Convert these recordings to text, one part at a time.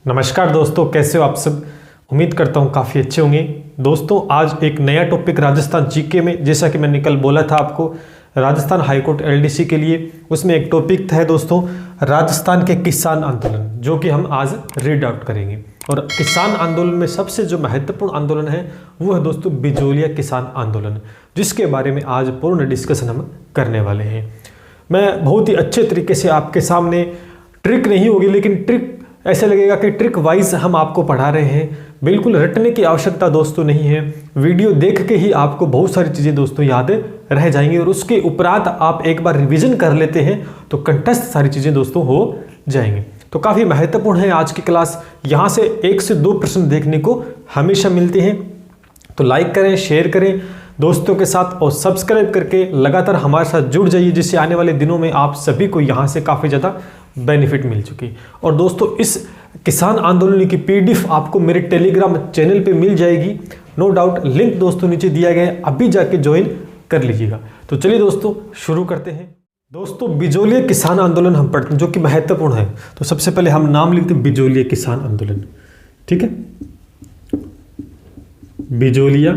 नमस्कार दोस्तों, कैसे हो आप सब। उम्मीद करता हूँ काफ़ी अच्छे होंगे। दोस्तों आज एक नया टॉपिक राजस्थान जीके में, जैसा कि मैंने कल बोला था आपको, राजस्थान हाईकोर्ट एलडीसी के लिए उसमें एक टॉपिक था दोस्तों, राजस्थान के किसान आंदोलन, जो कि हम आज रीड आउट करेंगे। और किसान आंदोलन में सबसे जो महत्वपूर्ण आंदोलन है वो है दोस्तों बिजोलिया किसान आंदोलन, जिसके बारे में आज पूर्ण डिस्कशन हम करने वाले हैं। मैं बहुत ही अच्छे तरीके से आपके सामने, ट्रिक नहीं होगी लेकिन ट्रिक ऐसे लगेगा कि ट्रिक वाइज हम आपको पढ़ा रहे हैं। बिल्कुल रटने की आवश्यकता दोस्तों नहीं है। वीडियो देख के ही आपको बहुत सारी चीज़ें दोस्तों याद रह जाएंगी, और उसके उपरांत आप एक बार रिवीजन कर लेते हैं तो कंठस्थ सारी चीज़ें दोस्तों हो जाएंगी। तो काफ़ी महत्वपूर्ण है आज की क्लास। यहाँ से 1 से 2 प्रश्न देखने को हमेशा मिलते हैं। तो लाइक करें, शेयर करें दोस्तों के साथ, और सब्सक्राइब करके लगातार हमारे साथ जुड़ जाइए, जिससे आने वाले दिनों में आप सभी को यहाँ से काफ़ी ज़्यादा बेनिफिट मिल चुकी। और दोस्तों इस किसान आंदोलन की पीडीएफ आपको मेरे टेलीग्राम चैनल पे मिल जाएगी, नो डाउट। लिंक दोस्तों नीचे दिया गया है, अभी जाके ज्वाइन कर लीजिएगा। तो चलिए दोस्तों शुरू करते हैं। दोस्तों बिजोलिया किसान आंदोलन हम पढ़ते हैं, जो कि महत्वपूर्ण है। तो सबसे पहले हम नाम लिखते हैं बिजोलिया किसान आंदोलन, ठीक है। बिजोलिया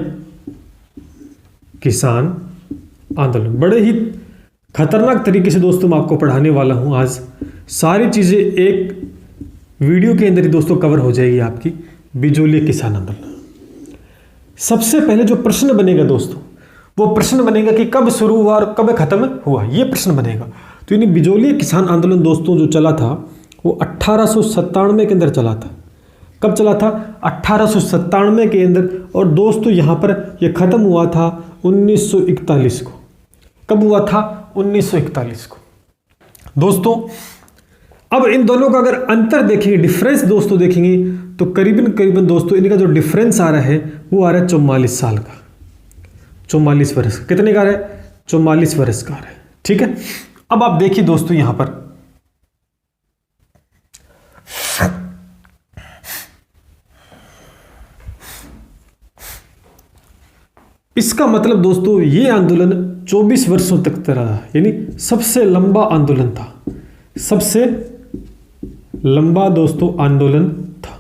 किसान आंदोलन बड़े ही खतरनाक तरीके से दोस्तों मैं आपको पढ़ाने वाला हूं आज। सारी चीजें एक वीडियो के अंदर ही दोस्तों कवर हो जाएगी आपकी। बिजोलिया किसान आंदोलन, सबसे पहले जो प्रश्न बनेगा दोस्तों, वो प्रश्न बनेगा कि कब शुरू हुआ और कब खत्म हुआ, ये प्रश्न बनेगा। तो यानी बिजोलिया किसान आंदोलन दोस्तों जो चला था वो 1897 के अंदर चला था। कब चला था? 1897 के अंदर। और दोस्तों यहाँ पर यह खत्म हुआ था 1941 को। कब हुआ था? 1941 को। दोस्तों अब इन दोनों का अगर अंतर देखेंगे, डिफरेंस दोस्तों देखेंगे, तो करीबन दोस्तों इनका जो डिफरेंस आ रहा है वो आ रहा है 44 साल का, 44 वर्ष। कितने का आ रहा है? 44 वर्ष का आ रहा है, ठीक है। अब आप देखिए दोस्तों यहां पर इसका मतलब दोस्तों ये आंदोलन 24 वर्षों तक रहा, यानी सबसे लंबा आंदोलन था, सबसे लंबा दोस्तों आंदोलन था।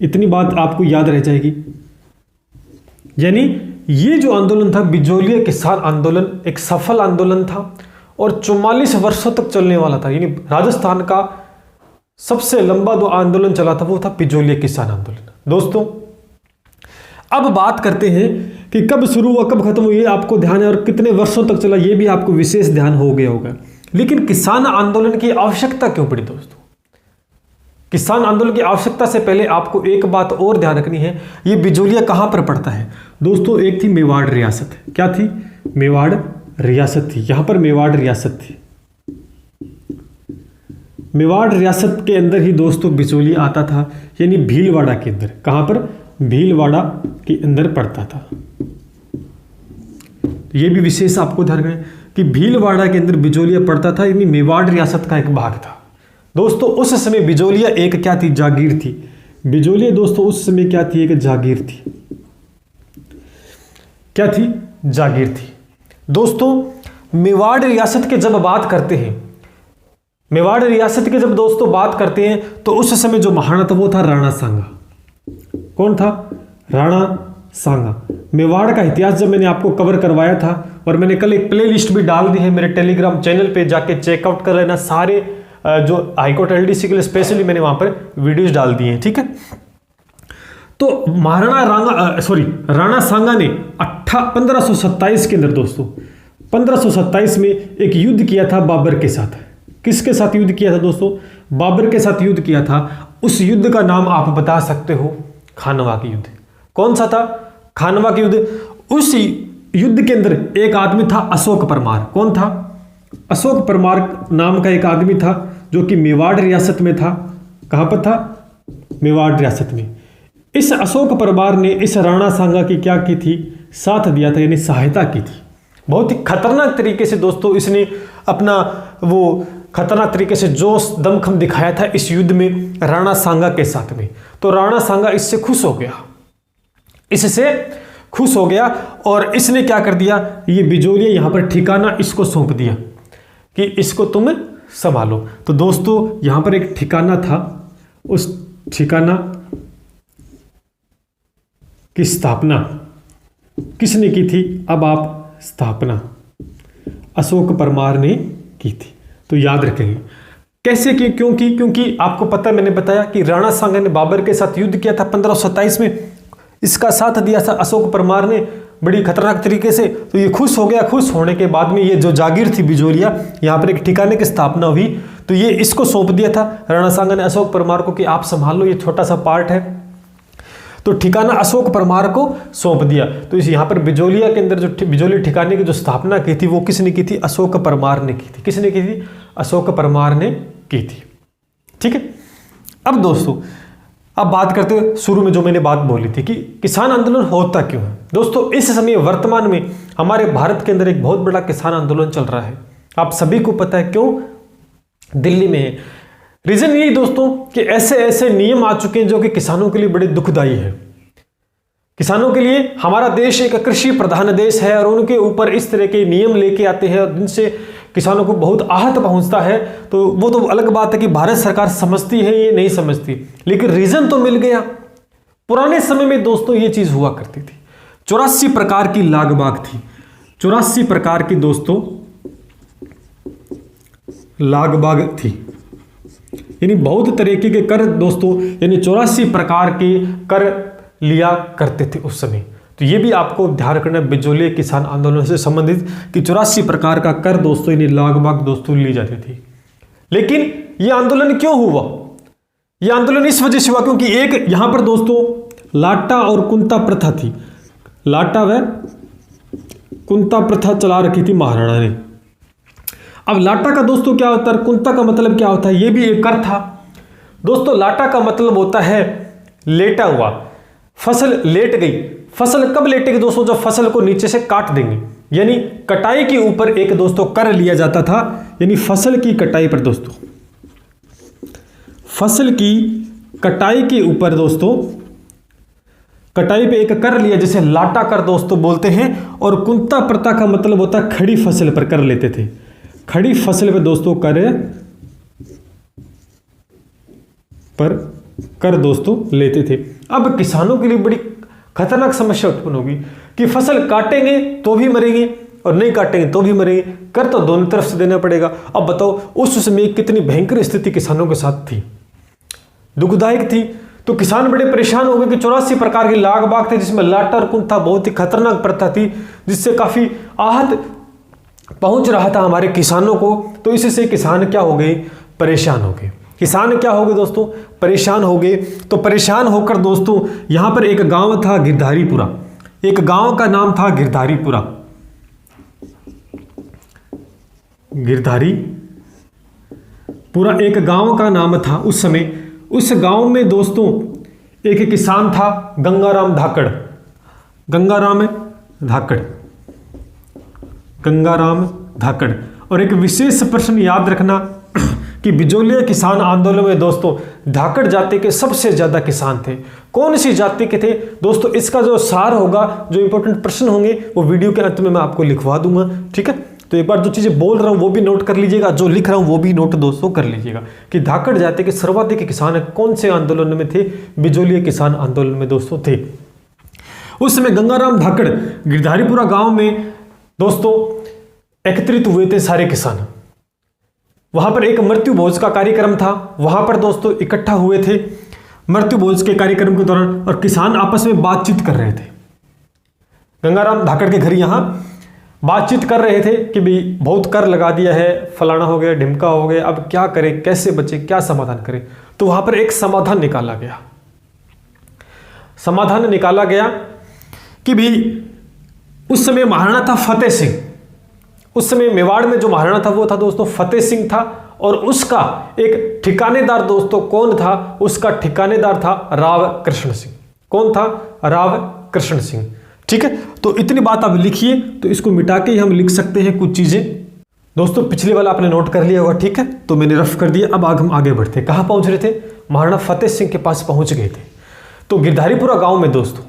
इतनी बात आपको याद रह जाएगी। यानी ये जो आंदोलन था बिजोलिया किसान आंदोलन एक सफल आंदोलन था और 44 वर्षों तक चलने वाला था। यानी राजस्थान का सबसे लंबा जो आंदोलन चला था वो था बिजोलिया किसान आंदोलन। दोस्तों अब बात करते हैं कि कब शुरू हुआ कब खत्म हुआ, ये आपको ध्यान है, और कितने वर्षों तक चला ये भी आपको विशेष ध्यान हो गया होगा। लेकिन किसान आंदोलन की आवश्यकता क्यों पड़ी दोस्तों? किसान आंदोलन की आवश्यकता से पहले आपको एक बात और ध्यान रखनी है, ये बिजोलिया कहां पर पड़ता है दोस्तों? एक थी मेवाड़ रियासत। क्या थी? मेवाड़ रियासत थी। यहां पर मेवाड़ रियासत थी। मेवाड़ रियासत के अंदर ही दोस्तों बिजोलिया आता था, यानी भीलवाड़ा के अंदर। कहां पर? भीलवाड़ा के अंदर पड़ता था। यह भी विशेष आपको ध्यान रखना है कि भीलवाड़ा के अंदर बिजोलिया पड़ता था, यानी मेवाड़ रियासत का एक भाग था। दोस्तों उस समय बिजोलिया एक क्या थी? जागीर थी। बिजोलिया दोस्तों उस समय क्या थी? एक जागीर थी। क्या थी? जागीर थी। दोस्तों मेवाड़ रियासत के जब बात करते हैं, मेवाड़ रियासत के जब दोस्तों बात करते हैं, तो उस समय जो महाराणा था वो था राणा सांगा। कौन था? राणा सांगा। मेवाड़ का इतिहास जब मैंने आपको कवर करवाया था, और मैंने कल एक प्लेलिस्ट भी डाल दी है मेरे टेलीग्राम चैनल पे, जाके चेकआउट कर लेना। सारे जो हाईकोर्ट एलडीसी के लिए स्पेशली मैंने वहां पर वीडियोस डाल दी हैं, ठीक है। तो राणा सांगा ने 1527 के अंदर दोस्तों 1527 में एक युद्ध किया था बाबर के साथ। किसके साथ युद्ध किया था दोस्तों? बाबर के साथ युद्ध किया था। उस युद्ध का नाम आप बता सकते हो? खानवा की युद्ध। कौन सा था? खानवा की युद्ध। उस युद्ध के अंदर एक आदमी था अशोक परमार। कौन था? अशोक परमार नाम का एक आदमी था, जो कि मेवाड़ रियासत में था। कहां पर था? मेवाड़ रियासत में। इस अशोक परमार ने इस राणा सांगा की क्या की थी? साथ दिया था, यानी सहायता की थी। बहुत ही खतरनाक तरीके से दोस्तों इसने अपना वो खतरनाक तरीके से जोश दमखम दिखाया था इस युद्ध में राणा सांगा के साथ में। तो राणा सांगा इससे खुश हो गया, इससे खुश हो गया, और इसने क्या कर दिया? ये बिजोलिया यहां पर ठिकाना इसको सौंप दिया कि इसको तुम संभालो। तो दोस्तों यहां पर एक ठिकाना था, उस ठिकाना की स्थापना किसने की थी? अब आप स्थापना अशोक परमार ने की थी। तो याद रखेंगे कैसे की, क्योंकि आपको पता है, मैंने बताया कि राणा सांगा ने बाबर के साथ युद्ध किया था 1527 में, इसका साथ दिया था अशोक परमार ने बड़ी खतरनाक तरीके से। तो ये खुश हो गया, खुश होने के बाद में ये जो जागीर थी बिजोलिया, यहाँ पर एक ठिकाने की स्थापना हुई, तो ये इसको सौंप दिया था राणा सांगा ने अशोक परमार को कि आप संभाल लो, ये छोटा सा पार्ट है। तो ठिकाना अशोक परमार को सौंप दिया। तो इस यहाँ पर बिजोलिया के अंदर जो बिजोली ठिकाने की जो स्थापना की थी वो किसने की थी? अशोक परमार ने की थी। किसने की थी? अशोक परमार ने की थी। ठीक है। अब दोस्तों अब बात करते हैं शुरू में जो मैंने बात बोली थी कि किसान आंदोलन होता क्यों है। दोस्तों इस समय वर्तमान में हमारे भारत के अंदर एक बहुत बड़ा किसान आंदोलन चल रहा है, आप सभी को पता है क्यों? दिल्ली में है। रीजन यही दोस्तों कि ऐसे ऐसे नियम आ चुके हैं जो कि किसानों के लिए बड़े दुखदाई है। किसानों के लिए हमारा देश एक कृषि प्रधान देश है और उनके ऊपर इस तरह के नियम लेके आते हैं और जिनसे किसानों को बहुत आहत पहुंचता है। तो वो तो अलग बात है कि भारत सरकार समझती है, ये नहीं समझती, लेकिन रीजन तो मिल गया। पुराने समय में दोस्तों ये चीज हुआ करती थी, 84 प्रकार की लाग बाग थी, 84 प्रकार की दोस्तों लाग बाग थी, यानी बहुत तरीके के कर दोस्तों, यानी 84 प्रकार के कर लिया करते थे उस समय। तो ये भी आपको ध्यान रखना बिजोलिया किसान आंदोलन से संबंधित कि 84 प्रकार का कर दोस्तों यानी लाग बाग दोस्तों ली जाती थी। लेकिन ये आंदोलन क्यों हुआ? ये आंदोलन इस वजह से हुआ क्योंकि एक यहां पर दोस्तों लाटा और कुंता प्रथा थी, लाटा व कुंता प्रथा चला रखी थी महाराणा ने। अब लाटा का दोस्तों क्या होता है, कुंता का मतलब क्या होता है, ये भी एक कर था दोस्तों। लाटा का मतलब होता है लेटा हुआ, फसल लेट गई। फसल कब लेटेगी दोस्तों? जब फसल को नीचे से काट देंगे, यानी कटाई के ऊपर एक दोस्तों कर लिया जाता था, यानी फसल की कटाई पर दोस्तों, फसल की कटाई के ऊपर दोस्तों, कटाई पे एक कर लिया जिसे लाटा कर दोस्तों बोलते हैं। और कुंता प्रथा का मतलब होता है खड़ी फसल पर कर लेते थे, खड़ी फसल पे दोस्तों कर दोस्तों लेते थे। अब किसानों के लिए बड़ी खतरनाक समस्या उत्पन्न होगी कि फसल काटेंगे तो भी मरेंगे और नहीं काटेंगे तो भी मरेंगे, कर तो दोनों तरफ से देना पड़ेगा। अब बताओ उस समय कितनी भयंकर स्थिति किसानों के साथ थी, दुखदायक थी। तो किसान बड़े परेशान हो गए कि 84 प्रकार की लाग बाग थे जिसमें लाटा और कुंता बहुत ही खतरनाक प्रथा थी जिससे काफी आहत पहुंच रहा था हमारे किसानों को। तो इससे किसान क्या हो गए? परेशान हो गए। किसान क्या हो गए दोस्तों? परेशान हो गए। तो परेशान होकर दोस्तों यहां पर एक गांव था गिरधारीपुरा, एक गांव का नाम था गिरधारीपुरा, गिरधारीपुरा एक गांव का नाम था उस समय। उस गांव में दोस्तों एक किसान था गंगाराम धाकड़, गंगाराम धाकड़। और एक विशेष प्रश्न याद रखना कि बिजोलिया किसान आंदोलन में दोस्तों धाकड़ जाति के सबसे ज्यादा किसान थे। कौन सी जाति के थे दोस्तों? इसका जो सार होगा, जो इंपॉर्टेंट प्रश्न होंगे वो वीडियो के अंत में मैं आपको लिखवा दूंगा। ठीक है, तो एक बार जो चीजें बोल रहा हूं वो भी नोट कर लीजिएगा, जो लिख रहा हूं वो भी नोट दोस्तों कर लीजिएगा कि धाकड़ जाति के सर्वाधिक किसान कौन से आंदोलन में थे? बिजोलिया किसान आंदोलन में दोस्तों थे। उस समय गंगाराम धाकड़ गिरधारीपुरा गांव में दोस्तों एकत्रित हुए थे सारे किसान। वहां पर एक मृत्यु भोज का कार्यक्रम था, वहां पर दोस्तों इकट्ठा हुए थे मृत्यु भोज के कार्यक्रम के दौरान, और किसान आपस में बातचीत कर रहे थे। गंगाराम धाकड़ के घर यहां बातचीत कर रहे थे कि भाई बहुत कर लगा दिया है, फलाना हो गया, ढिमका हो गया, अब क्या करें, कैसे बचे, क्या समाधान करें। तो वहां पर एक समाधान निकाला गया, समाधान निकाला गया कि भाई उस समय महाराणा था फतेह सिंह। उस समय मेवाड़ में जो महाराणा था वो था दोस्तों फतेह सिंह था, और उसका एक ठिकानेदार दोस्तों कौन था? उसका ठिकानेदार था राव कृष्ण सिंह। कौन था? राव कृष्ण सिंह। ठीक है, तो इतनी बात आप लिखिए, तो इसको मिटा के हम लिख सकते हैं कुछ चीजें। दोस्तों पिछले वाला आपने नोट कर लिया होगा, ठीक है, तो मैंने रफ कर दिया। अब हम आगे बढ़ते, कहां पहुंच रहे थे? महाराणा फतेह सिंह के पास पहुंच गए थे। तो गिरधारीपुरा गांव में दोस्तों,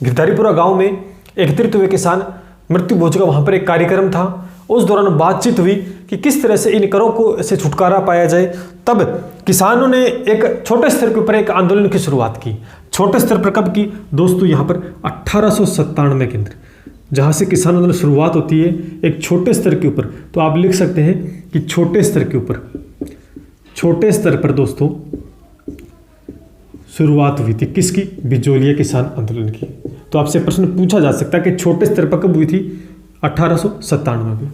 गिरधारीपुरा गांव में एकत्रित हुए किसान मृत्यु भोज का वहां पर एक कार्यक्रम था। उस दौरान बातचीत हुई कि किस तरह से इन करों को से छुटकारा पाया जाए, तब किसानों ने एक छोटे स्तर के ऊपर एक आंदोलन की शुरुआत की। छोटे स्तर पर कब की दोस्तों? यहाँ पर 1897 के अंदर, जहाँ से किसान आंदोलन शुरुआत होती है एक छोटे स्तर के ऊपर। तो आप लिख सकते हैं कि छोटे स्तर के ऊपर, छोटे स्तर पर दोस्तों शुरुआत हुई थी किसकी? बिजोलिया किसान आंदोलन की। तो आपसे प्रश्न पूछा जा सकता है कि छोटे स्तर पर कब हुई थी? 1897 में।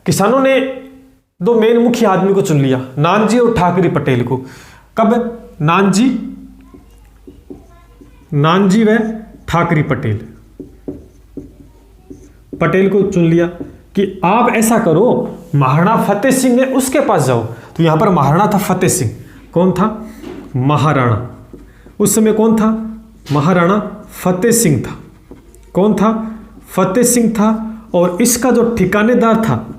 किसानों ने दो मेन मुख्य आदमी को चुन लिया, नानजी और ठाकरे पटेल को। कब? नानजी व ठाकरे पटेल को चुन लिया कि आप ऐसा करो, महाराणा फतेह सिंह है उसके पास जाओ। तो यहां पर महाराणा था फतेह सिंह। कौन था? महाराणा। उस समय कौन था? महाराणा फतेह सिंह था। कौन था? फतेह सिंह था। और इसका जो ठिकानेदार था,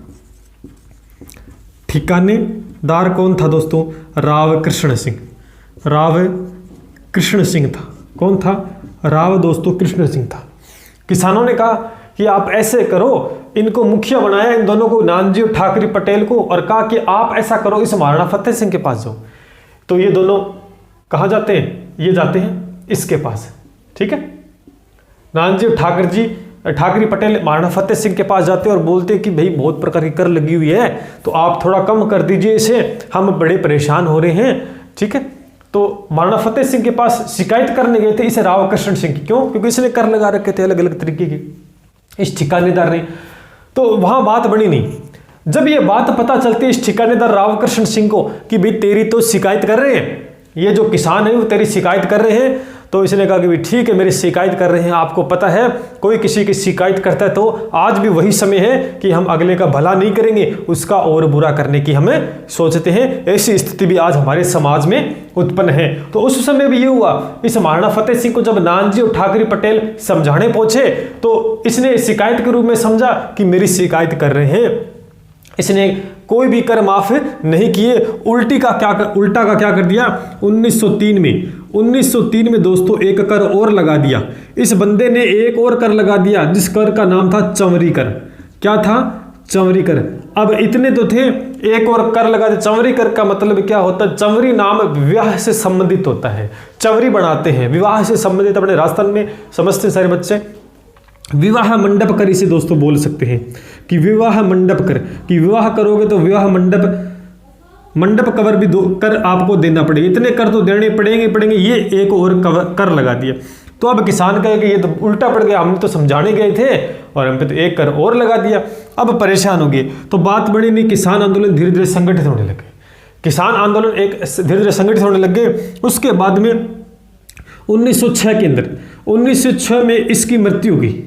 ठिकानेदार कौन था दोस्तों? राव कृष्ण सिंह। राव कृष्ण सिंह था। कौन था? राव दोस्तों कृष्ण सिंह था। किसानों ने कहा कि आप ऐसे करो, इनको मुखिया बनाया, इन दोनों को, नानजी और ठाकरे पटेल को, और कहा कि आप ऐसा करो, इस महाराणा फतेह सिंह के पास जाओ। तो ये दोनों कहाँ जाते हैं? ये जाते हैं इसके पास। ठीक है, नानजी और ठाकरे पटेल महाराणा फतेह सिंह के पास जाते हैं और बोलते हैं कि भाई बहुत प्रकार की कर लगी हुई है, तो आप थोड़ा कम कर दीजिए इसे, हम बड़े परेशान हो रहे हैं। ठीक है, तो महाराणा फतेह सिंह के पास शिकायत करने गए थे इसे राव कृष्ण सिंह की। क्यों? क्योंकि इसने कर लगा रखे थे अलग अलग तरीके के, इस ठिकानेदार ने। तो वहां बात बनी नहीं। जब ये बात पता चलती है इस ठिकानेदार राव कृष्ण सिंह को कि भाई तेरी तो शिकायत कर रहे हैं, ये जो किसान है वो तेरी शिकायत कर रहे हैं, तो इसने कहा कि भाई ठीक है, मेरी शिकायत कर रहे हैं। आपको पता है कोई किसी की शिकायत करता है तो आज भी वही समय है कि हम अगले का भला नहीं करेंगे, उसका और बुरा करने की हमें सोचते हैं। ऐसी स्थिति भी आज हमारे समाज में उत्पन्न है। तो उस समय भी ये हुआ, इस महाराणा फतेह सिंह को जब नानजी और ठाकरे पटेल समझाने पहुंचे तो इसने शिकायत के रूप में समझा कि मेरी शिकायत कर रहे हैं। इसने कोई भी कर माफ नहीं किए, उल्टा का क्या कर दिया? 1903 में दोस्तों एक कर और लगा दिया। इस बंदे ने एक और कर लगा दिया जिस कर का नाम था चंवरी कर। क्या था? चंवरी कर। अब इतने तो थे, एक और कर लगा दिया। चंवरी कर का मतलब क्या होता है? चंवरी नाम विवाह से संबंधित होता है। चंवरी बनाते हैं, विवाह से संबंधित। अपने राजस्थान में समझते हैं सारे बच्चे। विवाह मंडप कर इसे दोस्तों बोल सकते हैं कि विवाह मंडप कर, कि विवाह करोगे तो विवाह मंडप कवर भी कर आपको देना पड़ेगा। इतने कर तो देने पड़ेंगे। ये एक और कर लगा दिया। तो अब किसान कहे कि ये तो उल्टा पड़ गया, हम तो समझाने गए थे और हम पे तो एक कर और लगा दिया। अब परेशान हो गए। तो बात बड़ी नहीं, किसान आंदोलन धीरे धीरे संगठित होने लगे। किसान आंदोलन एक धीरे धीरे संगठित होने लग गए। उसके बाद में 1906 के अंदर, 1906 में इसकी मृत्यु होगी।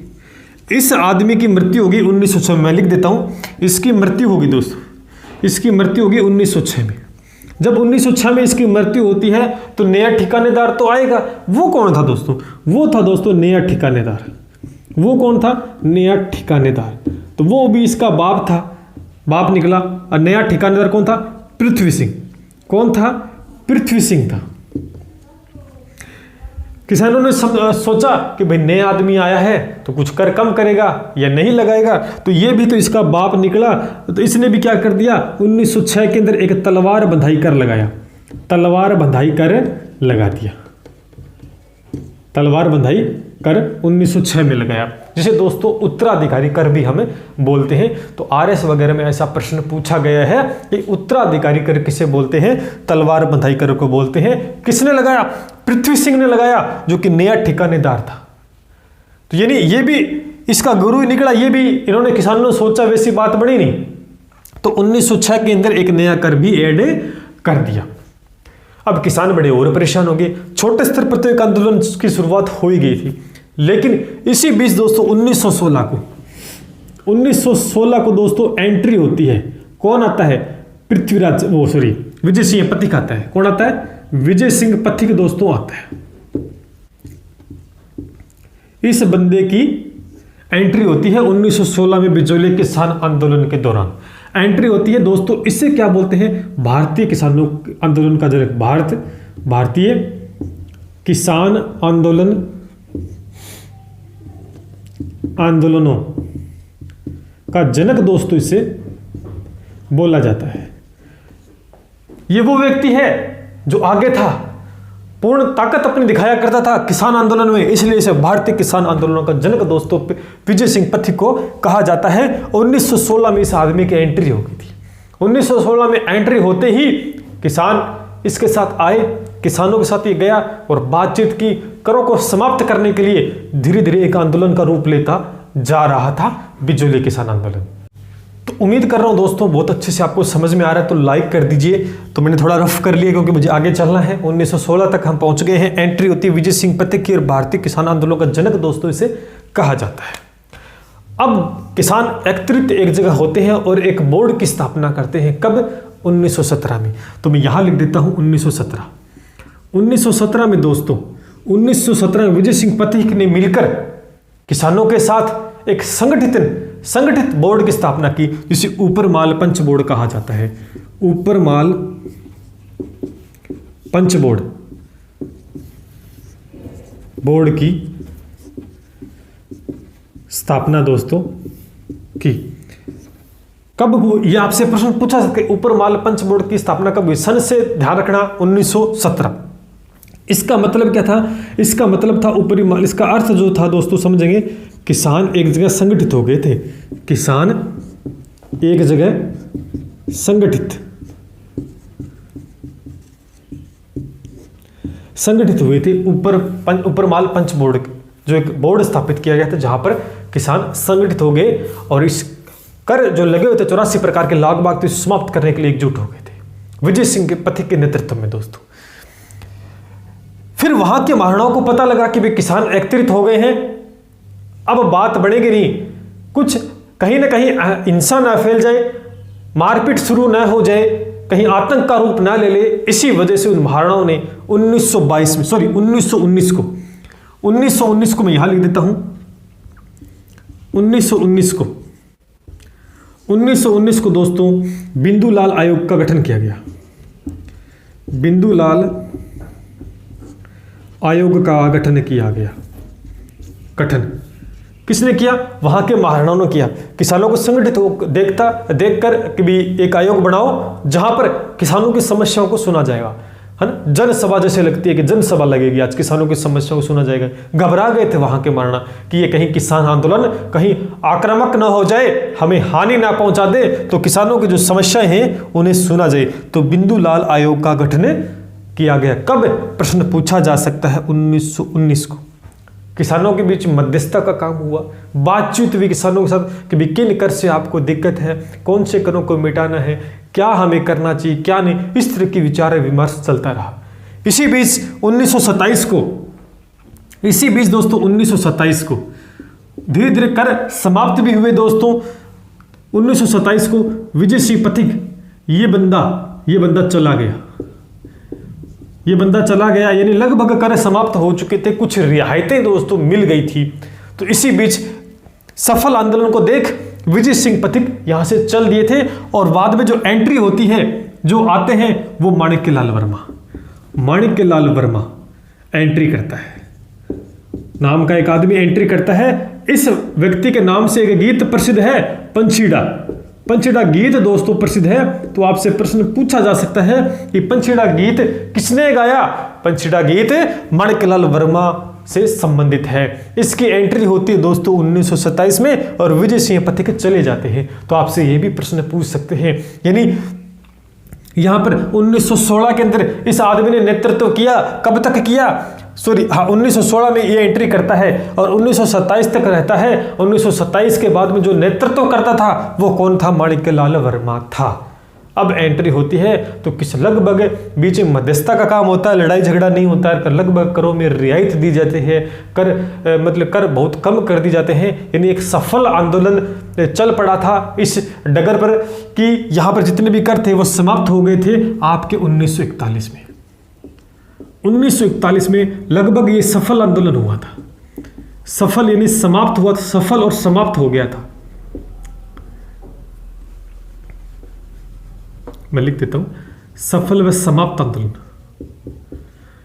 इस आदमी की मृत्यु होगी 1906 में। मैं लिख देता हूं, इसकी मृत्यु होगी दोस्तों, इसकी मृत्यु होगी 1906 में। जब 1906 में इसकी मृत्यु होती है तो नया ठिकानेदार तो आएगा। वो कौन था दोस्तों? वो था दोस्तों नया ठिकानेदार। वो कौन था? नया ठिकानेदार। तो वो भी इसका बाप था, बाप निकला। और नया ठिकानेदार कौन था? पृथ्वी सिंह। कौन था? पृथ्वी सिंह था। किसानों ने सोचा कि भाई नया आदमी आया है तो कुछ कर कम करेगा या नहीं लगाएगा, तो ये भी तो इसका बाप निकला। तो इसने भी क्या कर दिया? 1906 के अंदर एक तलवार बंधाई कर लगाया। तलवार बंधाई कर लगा दिया। तलवार बंधाई कर 1906 में लगाया, जिसे दोस्तों उत्तराधिकारी कर भी हमें बोलते हैं। तो आरएस वगैरह में ऐसा प्रश्न पूछा गया है कि उत्तराधिकारी कर किसे बोलते हैं? तलवार बंधाई कर को बोलते हैं। किसने लगाया? पृथ्वी सिंह ने लगाया, जो कि नया ठिकानेदार था। तो यानी ये भी इसका गुरु ही निकला। ये भी इन्होंने किसानों ने सोचा, वैसी बात बड़ी नहीं। तो 1906 के अंदर एक नया कर भी ऐड कर दिया। अब किसान बड़े और परेशान हो गए। छोटे स्तर पर तो एक आंदोलन की शुरुआत हो ही गई थी, लेकिन इसी बीच दोस्तों 1916 को दोस्तों एंट्री होती है। कौन आता है? विजय सिंह पथिक आता है। कौन आता है? विजय सिंह पथिक दोस्तों आता है। इस बंदे की एंट्री होती है 1916 में बिजोलिया किसान आंदोलन के दौरान एंट्री होती है दोस्तों। इससे क्या बोलते हैं? भारतीय किसानों आंदोलन का जनक, भारतीय किसान आंदोलनों का जनक दोस्तों इसे बोला जाता है। ये वो व्यक्ति है जो आगे था, पूर्ण ताकत अपनी दिखाया करता था किसान आंदोलन में, इसलिए इसे भारतीय किसान आंदोलन का जनक दोस्तों विजय सिंह पथिक को कहा जाता है। 1916 में इस आदमी की एंट्री हो गई थी। 1916 में एंट्री होते ही किसान इसके साथ आए, किसानों के साथ ये गया और बातचीत की। करों को समाप्त करने के लिए धीरे धीरे एक आंदोलन का रूप लेता जा रहा था बिजोली किसान आंदोलन। तो उम्मीद कर रहा हूं दोस्तों बहुत अच्छे से आपको समझ में आ रहा है, तो लाइक कर दीजिए। तो मैंने थोड़ा रफ कर लिया क्योंकि मुझे आगे चलना है। 1916 तक हम पहुंच गए हैं। एंट्री होती है विजय सिंह पथिक की और भारतीय किसान आंदोलन का जनक दोस्तों इसे कहा जाता है। अब किसान एकत्रित एक जगह होते हैं और एक बोर्ड की स्थापना करते हैं। कब? 1917 में। तो मैं यहां लिख देता हूं 1917। 1917 में दोस्तों 1917 में विजय सिंह पथिक ने मिलकर किसानों के साथ एक संगठित बोर्ड की स्थापना की, जिसे ऊपर माल पंच बोर्ड कहा जाता है। ऊपर माल पंच बोर्ड की स्थापना दोस्तों की। कब हुई? ये आपसे प्रश्न पूछा सकते। ऊपर माल पंच बोर्ड की स्थापना कब हुई? सन से ध्यान रखना 1917। इसका मतलब क्या था? इसका मतलब था ऊपरी माल, इसका अर्थ जो था दोस्तों समझेंगे, किसान एक जगह संगठित हो गए थे। किसान एक जगह संगठित हुए थे। ऊपर माल पंच बोर्ड, जो एक बोर्ड स्थापित किया गया था जहां पर किसान संगठित हो गए और इस कर जो लगे हुए थे 84 प्रकार के लाग बाग समाप्त करने के लिए एकजुट हो गए थे विजय सिंह के पथिक के नेतृत्व में दोस्तों। फिर वहां के महाराणाओं को पता लगा कि वे किसान एकत्रित हो गए हैं, अब बात बढ़ेगी नहीं, कुछ कहीं ना कहीं हिंसा ना फैल जाए, मारपीट शुरू ना हो जाए, कहीं आतंक का रूप ना ले ले। इसी वजह से उन महाराणाओं ने 1919 को मैं यहां लिख देता हूं 1919 को दोस्तों बिंदुलाल आयोग का गठन किया गया। बिंदुलाल आयोग का गठन किया गया। गठन किसने किया? वहां के महाराणाओं ने किया। किसानों को संगठित देखकर कि भी एक आयोग बनाओ जहां पर किसानों की समस्याओं को सुना जाएगा, है ना। जनसभा जैसे लगती है कि जनसभा लगेगी, आज किसानों की समस्याओं को सुना जाएगा। घबरा गए थे वहां के महाराणा कि ये कहीं किसान आंदोलन कहीं आक्रामक ना हो जाए, हमें हानि ना पहुंचा दे, तो किसानों की जो समस्याएं हैं उन्हें सुना जाए। तो बिंदुलाल आयोग का गठन किया गया। कब? प्रश्न पूछा जा सकता है 1919 को। किसानों के बीच मध्यस्थता का काम हुआ, बातचीत हुई किसानों के साथ कि भी किन कर से आपको दिक्कत है, कौन से करों को मिटाना है, क्या हमें करना चाहिए क्या नहीं, इस तरह की विचार विमर्श चलता रहा। इसी बीच 1927 को धीरे धीरे कर समाप्त भी हुए दोस्तों। 1927 को विजय सिंह पथिक ये बंदा चला गया, यानी लगभग कर समाप्त हो चुके थे, कुछ रियायतें दोस्तों मिल गई थी। तो इसी बीच सफल आंदोलन को देख विजय सिंह पथिक यहां से चल दिए थे और बाद में जो एंट्री होती है, जो आते हैं वो माणिक्यलाल वर्मा एंट्री करता है। नाम का एक आदमी एंट्री करता है। इस व्यक्ति के नाम से एक गीत प्रसिद्ध है, पंचीड़ा गीत दोस्तों प्रसिद्ध है। तो आपसे प्रश्न पूछा जा सकता है कि पंचीड़ा गीत किसने गाया? पंचीड़ा गीत माणिक्यलाल वर्मा से संबंधित है। इसकी एंट्री होती है दोस्तों 1927 में और विजय सिंह पथिक चले जाते हैं। तो आपसे यह भी प्रश्न पूछ सकते हैं, यानी यहां पर 1916 के अंदर इस आदमी ने नेतृत्व किया। कब तक किया? 1916 में ये एंट्री करता है और 1927 तक रहता है। 1927 के बाद में जो नेतृत्व करता था वो कौन था? माणिक्यलाल वर्मा था। अब एंट्री होती है तो किस लगभग बीच में मध्यस्थता का काम होता है, लड़ाई झगड़ा नहीं होता है, लगभग करों में रियायत दी जाती है, कर बहुत कम कर दी जाते हैं। यानी एक सफल आंदोलन चल पड़ा था इस डगर पर कि यहाँ पर जितने भी कर थे वो समाप्त हो गए थे आपके 1941 में। 1941 में लगभग ये सफल आंदोलन हुआ था। सफल यानी समाप्त हुआ था, सफल और समाप्त हो गया था। मैं लिख देता हूं सफल व समाप्त आंदोलन।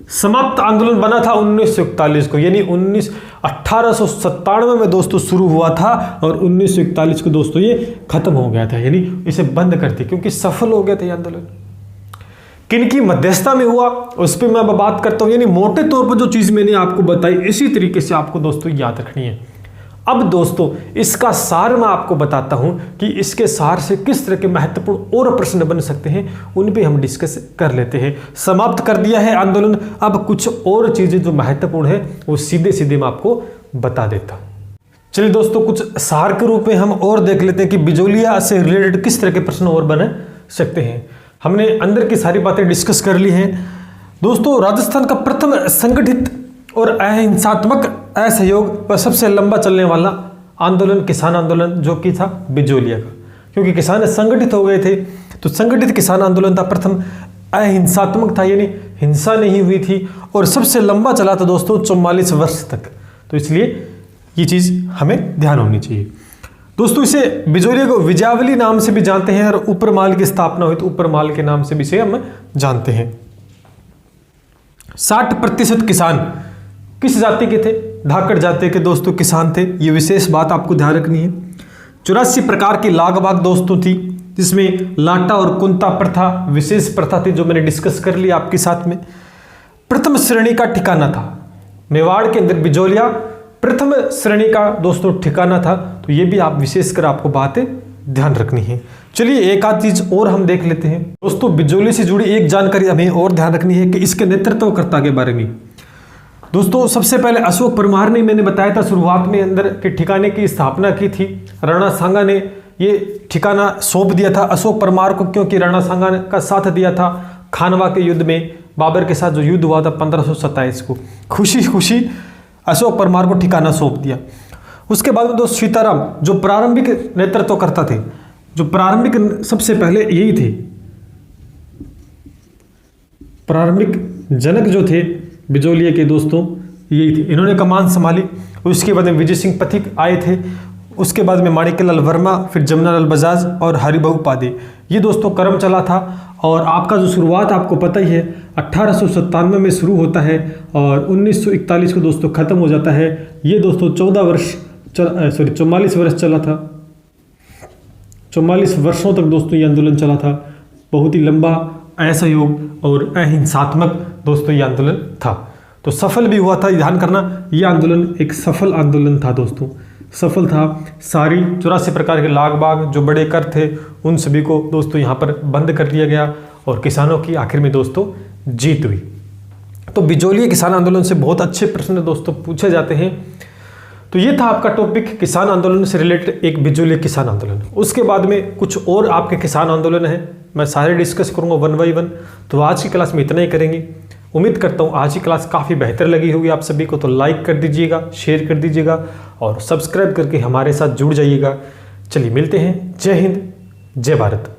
समाप्त आंदोलन बना था 1941 को, यानी 1897 में दोस्तों शुरू हुआ था और 1941 को दोस्तों ये खत्म हो गया था, यानी इसे बंद करती, क्योंकि सफल हो गया था ये आंदोलन। किनकी मध्यस्थता में हुआ उस पर मैं बात करता हूं, यानी मोटे तौर पर जो चीज मैंने आपको बताई इसी तरीके से आपको दोस्तों याद रखनी है। अब दोस्तों इसका सार मैं आपको बताता हूं कि इसके सार से किस तरह के महत्वपूर्ण और प्रश्न बन सकते हैं, उन पे हम डिस्कस कर लेते हैं। समाप्त कर दिया है आंदोलन, अब कुछ और चीजें जो महत्वपूर्ण है वो सीधे सीधे मैं आपको बता देता हूं। चलिए दोस्तों, कुछ सार के रूप में हम और देख लेते हैं कि बिजोलिया से रिलेटेड किस तरह के प्रश्न और बन सकते हैं। हमने अंदर की सारी बातें डिस्कस कर ली हैं दोस्तों। राजस्थान का प्रथम संगठित और अहिंसात्मक असहयोग व सबसे लंबा चलने वाला आंदोलन किसान आंदोलन जो कि था बिजोलिया का, क्योंकि किसान संगठित हो गए थे तो संगठित किसान आंदोलन था, प्रथम अहिंसात्मक था, यानी हिंसा नहीं हुई थी, और सबसे लंबा चला था दोस्तों 44 वर्ष तक। तो इसलिए ये चीज हमें ध्यान होनी चाहिए दोस्तों। इसे बिजोलिया को विजयावली नाम से भी जानते हैं, और उपरमाल की स्थापना हुई तो उपरमाल के नाम से भी इसे हम जानते हैं। 60% किसान किस जाति के थे? धाकड़ जाति के दोस्तों किसान थे, ये विशेष बात आपको ध्यान रखनी है। 84 प्रकार की लाग बाग दोस्तों थी, जिसमें लाटा और कुंता प्रथा विशेष प्रथा थी, जो मैंने डिस्कस कर लिया आपके साथ में। प्रथम श्रेणी का ठिकाना था मेवाड़ के अंदर, बिजोलिया प्रथम श्रेणी का दोस्तों ठिकाना था, तो ये भी आप विशेषकर आपको बातें ध्यान रखनी है। चलिए एक आध चीज और हम देख लेते हैं दोस्तों। बिजोलिया से जुड़ी एक जानकारी हमें और ध्यान रखनी है कि इसके नेतृत्वकर्ता के बारे में दोस्तों। सबसे पहले अशोक परमार ने, मैंने बताया था शुरुआत में, अंदर के ठिकाने की स्थापना की थी। राणा सांगा ने ये ठिकाना सौंप दिया था अशोक परमार को, क्योंकि राणा सांगा का साथ दिया था खानवा के युद्ध में, बाबर के साथ जो युद्ध हुआ था 1527 को। खुशी खुशी अशोक परमार को ठिकाना सौंप दिया। उसके बाद में दोस्त सीताराम जो प्रारंभिक नेतृत्व करता थे, जो प्रारंभिक सबसे पहले यही थे, प्रारंभिक जनक जो थे बिजोलिया के दोस्तों यही थे, इन्होंने कमान संभाली। उसके बाद में विजय सिंह पथिक आए थे, उसके बाद में माणिक्यलाल वर्मा, फिर जमुनालाल बजाज और हरिबाबू पादे, ये दोस्तों क्रम चला था। और आपका जो शुरुआत आपको पता ही है 1897 में शुरू होता है और 1941 को दोस्तों खत्म हो जाता है। ये दोस्तों 44 वर्ष चला था, 44 वर्षों तक दोस्तों ये आंदोलन चला था। बहुत ही लंबा असहयोग और अहिंसात्मक दोस्तों ये आंदोलन था, तो सफल भी हुआ था। ध्यान करना, ये आंदोलन एक सफल आंदोलन था दोस्तों, सफल था। सारी 84 प्रकार के लाग बाग जो बड़े कर थे उन सभी को दोस्तों यहाँ पर बंद कर दिया गया और किसानों की आखिर में दोस्तों जीत हुई। तो बिजोलिया किसान आंदोलन से बहुत अच्छे प्रश्न दोस्तों पूछे जाते हैं। तो ये था आपका टॉपिक किसान आंदोलन से रिलेटेड, एक बिजोलिया किसान आंदोलन। उसके बाद में कुछ और आपके किसान आंदोलन हैं, मैं सारे डिस्कस करूंगा 1 बाय 1। तो आज की क्लास में इतना ही करेंगे। उम्मीद करता हूँ आज की क्लास काफ़ी बेहतर लगी होगी आप सभी को, तो लाइक कर दीजिएगा, शेयर कर दीजिएगा और सब्सक्राइब करके हमारे साथ जुड़ जाइएगा। चलिए मिलते हैं। जय हिंद, जय भारत।